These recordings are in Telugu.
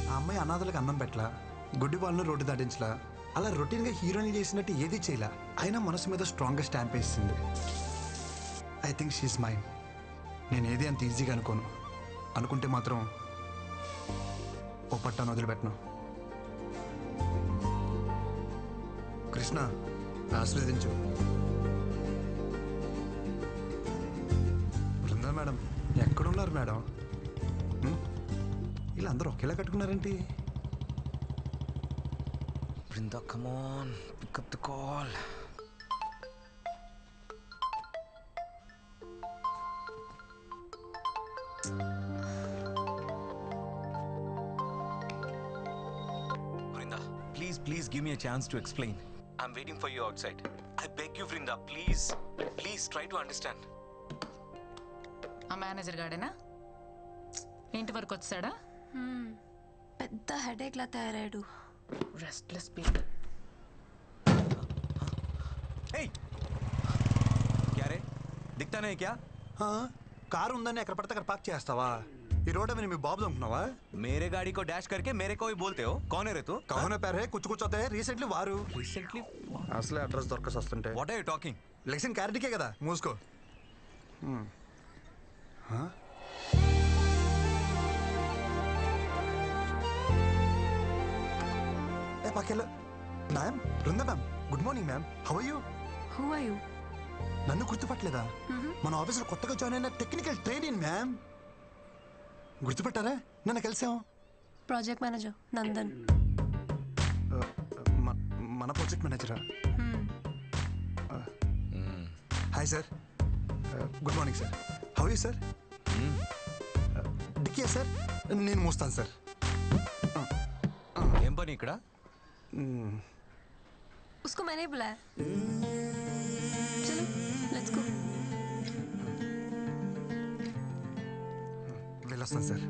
ఆ అమ్మాయి అనాథలకు అన్నం పెట్టలా, గుడ్డి వాళ్ళను రోడ్డు దాటించలా, అలా రొటీన్గా హీరోయిన్ చేసినట్టు ఏది చేయలా, అయినా మనసు మీద స్ట్రాంగ్గా స్టాంప్ వేసింది. I think she is mind. నేను ఏది అంత ఈజీగా అనుకోను. అనుకుంటే మాత్రం ఓ పట్టాను వదిలిపెట్టను. కృష్ణ, ఆశీర్వదించు. బృందా మేడం ఎక్కడున్నారు మేడం? వీళ్ళందరూ ఒకేలా కట్టుకున్నారేంటి? Brinda, come on, pick up the call. Brinda, please give me a chance to explain. I'm waiting for you outside. I beg you, Brinda, please try to understand. ఆ మేనేజర్ గాడేనా ఇంటి వరకు వచ్చాడా? పెద్ద హెడేక్ లా తయారాడు. Restless people. Hey, क्या रे? दिखता नहीं क्या? కారు ఉందని ఎక్కడ పడితే అక్కడ పార్క్ చేస్తావా? ఈ రోడ్ మీద మీ బాబు అనుకున్నావా? मेरे गाड़ी को डैश करके मेरे को ही बोलते हो. कौन है रे तू? కౌన పేరే కూర్చోతే రీసెంట్లీ వారు Recently? అసలే అడ్రస్ దొరకసి వస్తుంటే. What are you talking? లెక్షన్ క్యారెట్కే కదా, మూసుకో. ఏ పక్కెళ్ళు. Ma'am, Brinda ma'am, good morning ma'am. How are you? Who are you? నన్ను గుర్తుపట్టలేదా? మన ఆఫీసులో కొత్తగా జాయిన్ అయిన టెక్నికల్ ట్రైనింగ్ మ్యామ్. గుర్తుపట్టారా? నన్ను కలిసాం. Project manager Nandan. మన ప్రాజెక్ట్ మేనేజరా? Hi sir, good morning sir. How you sir? డిక్కియా సార్, నేను మోస్తాను సార్. ఏం పని ఇక్కడ? उसको मैंने बुलाया. चलो लेट्स गो. వెళ్ళొస్తాను సార్.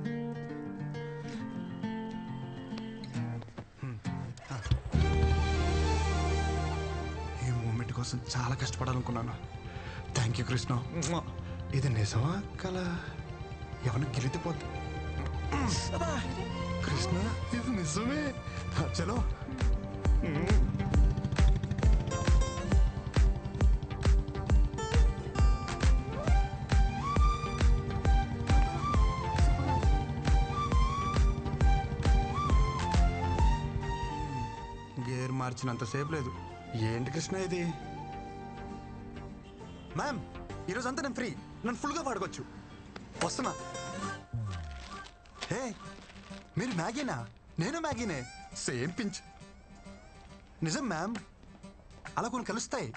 ఈ మూమెంట్ కోసం చాలా కష్టపడాలనుకున్నాను. Thank you Krishna. ఇది నిజమా కల? ఎవరిని గెలితిపోద్ది కృష్ణ, ఇది నిజమే. చలో. గేర్ మార్చినంతసేపు లేదు. ఏంటి కృష్ణ ఇది? మ్యామ్, ఈరోజు అంతా నేను ఫ్రీ, నన్ను ఫుల్గా వాడుకోవచ్చు. వస్తున్నా. హే, మీరు మ్యాగీనా? నేను మ్యాగీనే, సేమ్ పించ్. నిజం మ్యామ్, అలా కొన్ని కలుస్తాయి.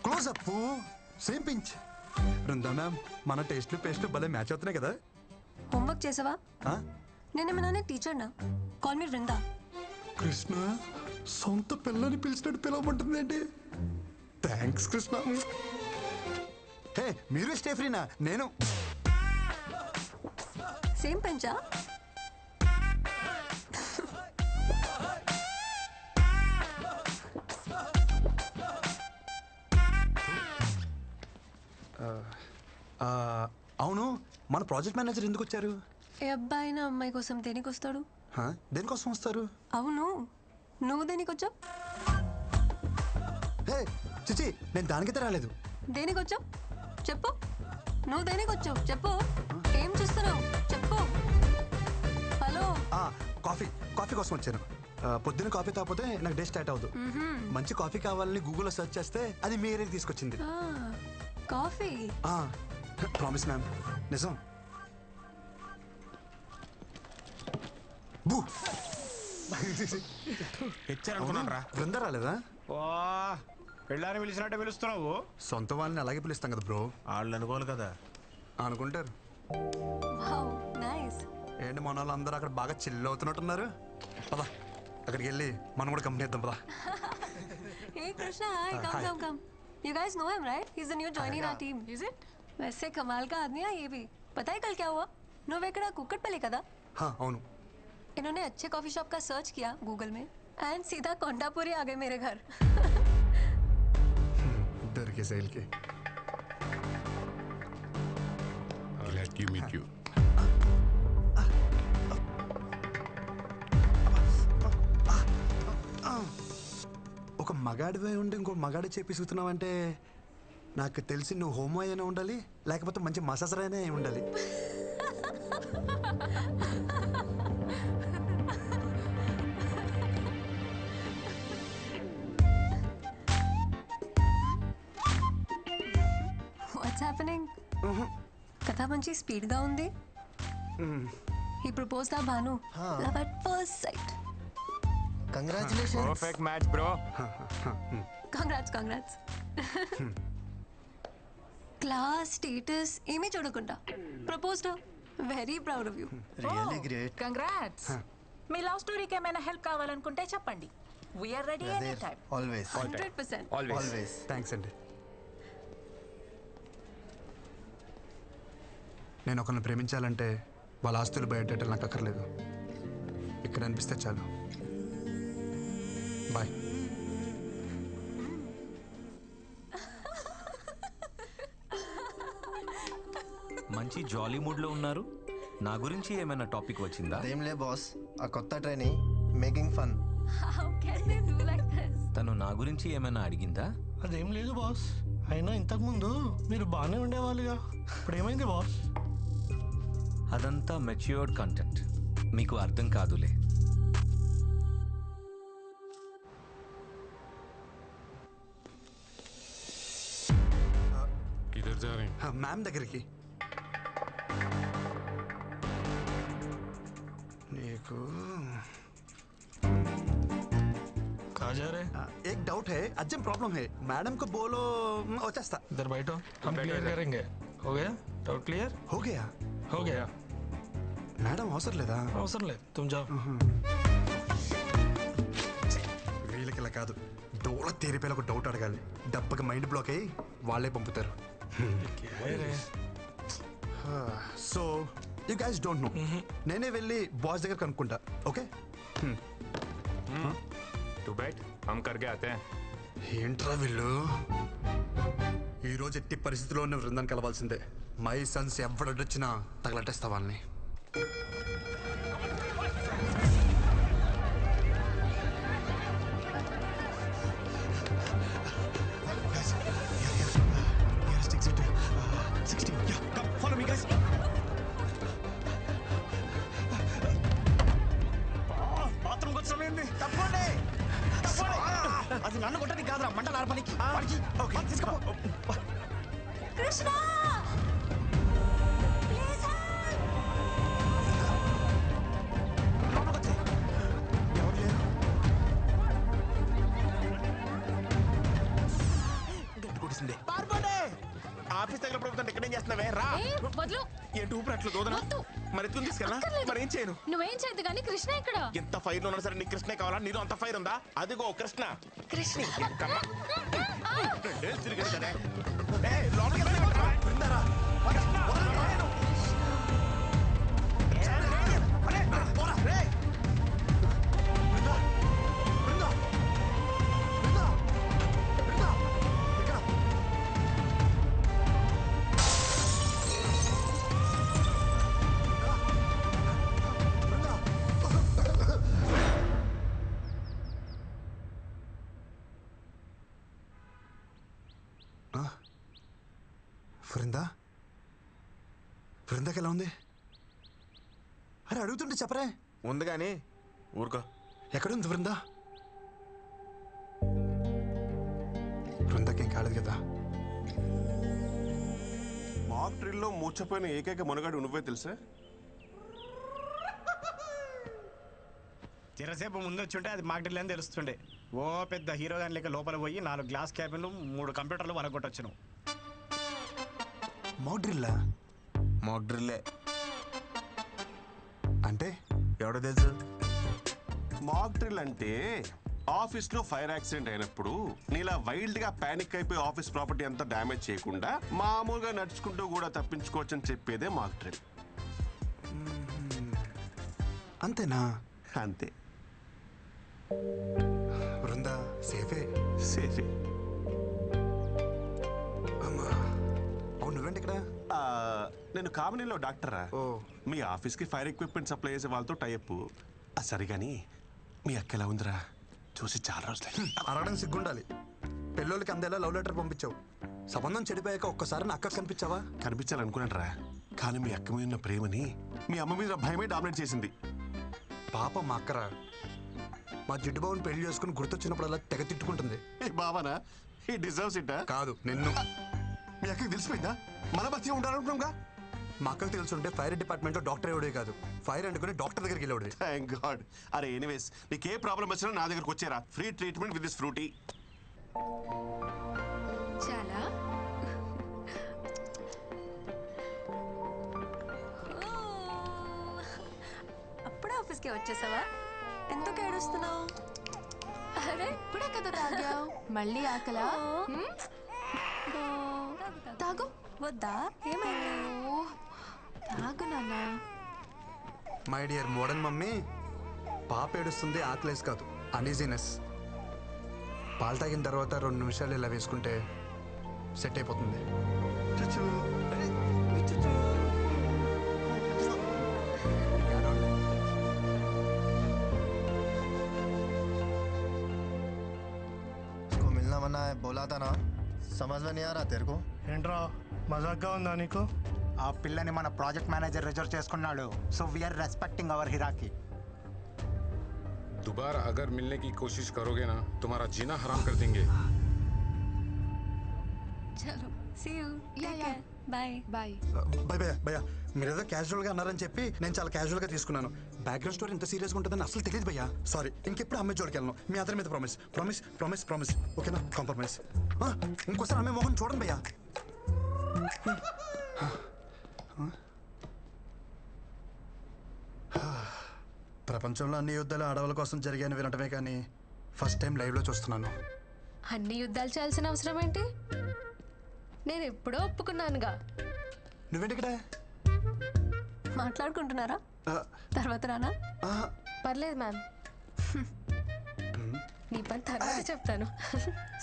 Close up, same pinch. Brinda ma'am, మన టేస్ట్లు పేస్ట్లు భలే మ్యాచ్ అవుతున్నాయి కదా. होमवर्क చేసావా? నేనేమన్నా టీచర్ నా? Call me Vrinda. కృష్ణ, సొంత పిల్లని పిలిచినట్టు పిలవమంటుంది ఏంటి? థ్యాంక్స్ కృష్ణ. హే, మీరు స్టే ఫ్రీనా? నేను సేమ్ పెంచా? అవును, మన ప్రాజెక్ట్ మేనేజర్ ఎందుకు వచ్చారు? ఏ అబ్బాయి నా అమ్మాయి కోసం దేనికి వస్తాడు? దేనికోసం వస్తారు? అవును, నువ్వు దేనికి వచ్చావు? హే చిచి, నేను దానికైతే రాలేదు. దేనికి వచ్చావు చెప్పు. నువ్వు దేనికి వచ్చావు చెప్పు. ఏం చూస్తున్నావు చెప్పు. హలో. కాఫీ కోసం వచ్చాను. పొద్దున్న కాఫీ తాగిపోతే నాకు డే స్టార్ట్ అవ్వదు. మంచి కాఫీ కావాలని గూగుల్లో సెర్చ్ చేస్తే అది మీ ఏరియాకి తీసుకొచ్చింది. కాఫీ? ప్రామిస్ మ్యామ్, నిజం. బృందా రాలేదా? పెళ్ళాన్ని పిలిచినట్టే పిలుస్తున్నావు. సొంత వాళ్ళని అలాగే పిలుస్తాం కదా బ్రో. వాళ్ళు అనుకోవాలి కదా. అనుకుంటారు. నైస్. ఏంటి మన వాళ్ళు అందరూ అక్కడ బాగా చిల్ అవుతున్నట్టున్నారు. పదా, అక్కడికి వెళ్ళి మనం కూడా కంపెనీ ఇద్దాం. పదా. Hey Krishna, hi. Come. You guys know him, right? He's the new joining our team. Is it? वैसे कमाल का आदमी है ये भी. पता है कल क्या हुआ? నువ్వు ఎక్కడ కుక్కట్పల్లి కదా? అవును. इन्होंने अच्छे कॉफी शॉप का सर्च किया गूगल में एंड सीधा कोंडापुरी आ गए मेरे घर. కి సైల్కి. Glad to meet you. ఒక మగాడివే ఉండి ఇంకో మగాడి చేపిస్తున్నావంటే నాకు తెలిసి నువ్వు హోమో అయినా ఉండాలి, లేకపోతే మంచి మసాజర్ అయినా ఉండాలి. What's happening? కథ మంచి స్పీడ్గా ఉంది. ఈ ప్రపోజ్ దా Bhanu love at first sight. Congratulations. Perfect match bro. Congrats. Class status ఏమీ చూడకుండా proposed. Very proud of you. Really great. Congrats. మీ లవ్ స్టోరీకి ఏమైనా హెల్ప్ కావాలనుకుంటే చెప్పండి. We are ready any time. Always 100%. Always. Thanks అండి. నేను ఒకరిని ప్రేమించాలంటే వాళ్ళ ఆస్తులు బయటెట్టాలి నాకు అక్కర్లేదు. ఇక్కడ అనిపిస్తే చాలు. బాయ్. మంచి జాలీ మూడ్లో ఉన్నారు. నా గురించి ఏమైనా టాపిక్ వచ్చిందా? అదేంలే బాస్, ఆ కొత్త training making fun. How can they do like this? తను నా గురించి ఏమైనా అడిగిందా? అదేం లేదు బాస్. అయినా ఇంతకుముందు మీరు బాగానే ఉండేవాళ్ళుగా, ఇప్పుడు ఏమైంది బాస్? అదంతా మెచ్యూర్డ్ కంటెంట్, మీకు అర్థం కాదులే. किधर जा रहे हैं? మ్యామ్ దగ్గరికి. నీకు कहाँ जा रहे? एक डाउट है, अर्जेंट प्रॉब्लम है. मैडम को बोलो వచ్చేస్తా. इधर बैठो, हम क्लियर करेंगे. हो गया? Doubt clear? हो गया. हो गया. మేడం అవసరం లేదా? అవసరం లేదు, तुम जाओ. వీళ్ళకి ఇలా కాదు, డోల తీరిపోయి ఒక డౌట్ అడగాలి. డబ్బకి మైండ్ బ్లాక్ అయ్యి వాళ్ళే పంపుతారు. क्या है रे? So you guys don't know. నేనే వెళ్ళి బాస్ దగ్గర కనుక్కుంటా. ఓకే? तू बैठ, हम करके आते हैं. ఏంట్రా వీళ్ళు? ఈరోజు ఎట్టి పరిస్థితిలో ఉన్న బృందాన్ని కలవాల్సిందే. మై సన్స్ ఎవడొచ్చినా తగలటేస్తా వాళ్ళని. అది నన్ను కొట్టది కాదురా, మంటలు ఆర్పనికి. కృష్ణ! ఆఫీస్ దగ్గర ప్రభుత్వం ఎక్కడేం చేస్తున్నావే? రా. వద్దు. ఏ టూపు అట్లు దోదనా? వద్దు. మరి ఎత్తుకుని తీసుకెళ్ళా? అక్కర్లేదు. మరి ఏం చేయను? నువ్వేం చేయద్దు కానీ కృష్ణ ఇక్కడ. ఎంత ఫైర్ లో ఉన్నా సరే నీకు కృష్ణే కావాలా? నీలో అంత ఫైర్ ఉందా? అదిగో కృష్ణ. కృష్ణ కమ్మ. రెండేళ్ళు తిరిగాడు కదా. ఏయ్, లోపలికి వెళ్ళరా? బృందారా. కృష్ణ, వదలరా. అరే, పోరా, రేయ్. బృందా, బృందా, బృందా, బృందా, ఇక్కడ. బృందా, బృందాకి ఎలా ఉంది? అరే అడుగుతుంటే చెప్పరే. ఉంది కానీ ఊరుకో. ఎక్కడుంది బృందా? బృందాకేం కాలేదు కదా? మాక్ డ్రిల్లో మూర్చపోయిన ఏకైక మునగాడు నువ్వే తెలుసా? చిరసేపు ముందు వచ్చుంటే అది మాకు డ్రిల్ అని తెలుస్తుండే. ఓ పెద్ద హీరో గాని లేక లోపల పోయి 4 గ్లాస్ క్యాబిన్లు 3 కంప్యూటర్లు వరగొట్టొచ్చును. మాక్ డ్రిల్లా? మాక్ డ్రిల్లే. అంటే ఎవడో తెలుసు? మాక్ డ్రిల్ అంటే ఆఫీస్ లో ఫైర్ యాక్సిడెంట్ అయినప్పుడు నీలా వైల్డ్ గా పానిక్ అయిపోయి ఆఫీస్ ప్రాపర్టీ అంతా డ్యామేజ్ చేయకుండా మామూలుగా నడుచుకుంటూ కూడా తప్పించుకోవచ్చు అని చెప్పేదే మాక్ డ్రిల్. అంతేనా? అంతే. బృందా సేఫే. సేఫే. నేను కామినీలో డాక్టరా. ఓ. మీ ఆఫీస్కి ఫైర్ ఎక్విప్మెంట్ సప్లై చేసే వాళ్ళతో టైప్. సరే కానీ మీ అక్క ఎలా ఉందిరా? చూసి చాలా రోజులే. అరగడం సిగ్గుండాలి. పెళ్ళోళ్ళకి అందేలా లవ్ లెటర్ పంపించావు. సంబంధం చెడిపోయాక ఒక్కసారి నా అక్క కనిపించావా? కనిపించాలనుకున్నానరా, కానీ మీ అక్క మీద ఉన్న ప్రేమని మీ అమ్మ మీద భయమే డామినేట్ చేసింది. పాప మా అక్కరా. మా జిడ్డు బాబుని పెళ్లి చేసుకుని గుర్తొచ్చినప్పుడల్లా తెగ తిట్టుకుంటుంది. ఏ బావనా, ఈ డిజర్వ్స్ ఇట్టా? కాదు నిన్ను. మీ అక్కకి తెలిసిపోయిందా? మన బతిగా ఉండాలనుకున్నాంగా. మా అక్కకు తెలుసుంటే ఫైర్ డిపార్ట్మెంట్లో డాక్టర్ ఎవడే కాదు, ఫైర్ అంటుకుని డాక్టర్ దగ్గరికి వెళ్ళేవాడు. Thank God. అరే ఎనీవేస్, నీకే ప్రాబ్లం వచ్చినా నా దగ్గరకు వచ్చారా. Free treatment with this Frooti. చాలా అప్పుడే ఆఫీస్కి వచ్చేసావా? ఎందుకు ఏడుస్తున్నావు? అరే ఇప్పుడే కదా తాగావు, మళ్ళీ ఆకలా? తాగు. వద్దా? ఏమైంది? తాగు నాన్న. మై డియర్ మోడర్న్ మమ్మీ, పాప ఏడుస్తుంది ఆకలేసి కాదు, అనీజీనెస్. పాలు తాగిన తర్వాత 2 నిమిషాలు ఇలా వేసుకుంటే సెట్ అయిపోతుంది. इसको मिलना मना है बोला था ना, समझ में नहीं आ रहा तेरे को? ఏంట్రా మజాక్గా ఉందా నీకు? ఆ పిల్లని మన ప్రాజెక్ట్ మేనేజర్ రిజర్వ్ చేసుకున్నాడు. So we are respecting our hierarchy. दोबारा अगर मिलने की कोशिश करोगे ना, तुम्हारा जीना हराम कर देंगे. చలో see you. Yeah, yeah. Bye. Bye. భయ భయ భయ, మీరేదో క్యాజువల్గా అన్నారని చెప్పి నేను చాలా క్యాజువల్గా తీసుకున్నాను. బ్యాక్గ్రౌండ్ స్టోరీ ఇంత సీరియస్గా ఉంటుందని అసలు తెలియదు భయ్యా. సారీ, ఇంకెప్పుడు అమ్మాయి జోడికి వెళ్ళను. మీ అందరి మీద ప్రామిస్ ప్రామిస్ ప్రామిస్ ప్రామిస్. ఓకేనా? కాంప్రమైజ్. ఇంకోసారి అమ్మాయి మొహం చూడండి భయ్యా. ప్రపంచంలో అన్ని యుద్ధాలు ఆడవాళ్ళ కోసం జరిగాయని వినటమే కానీ ఫస్ట్ టైం లైవ్లో చూస్తున్నాను. అన్ని యుద్ధాలు చేయాల్సిన అవసరం ఏంటి? నేను ఎప్పుడో ఒప్పుకున్నానుగా. నువ్వేంటి ఇక్కడ? మాట్లాడుకుంటున్నారా? తర్వాత రానా? పర్లేదు మ్యామ్, నీ పని తర్వాత చెప్తాను.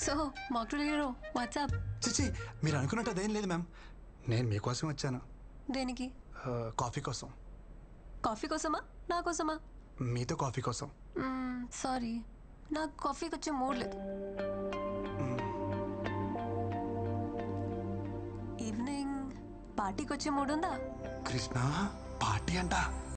సో మాక్టూల్ హీరో వాట్సాప్. చిచి, మీరు అనుకున్నట్టు అదేం లేదు మ్యామ్. నేను మీకోసం వచ్చాను. దేనికి? కాఫీ కోసం. కాఫీ కోసమా? నా కోసమా? మీతో కాఫీ కోసం. సారీ, నాకు కాఫీకి వచ్చే మూడ్ లేదు. ఈవినింగ్ పార్టీకి వచ్చే మూడ్ ఉందా? కృష్ణ పార్టీ అంట.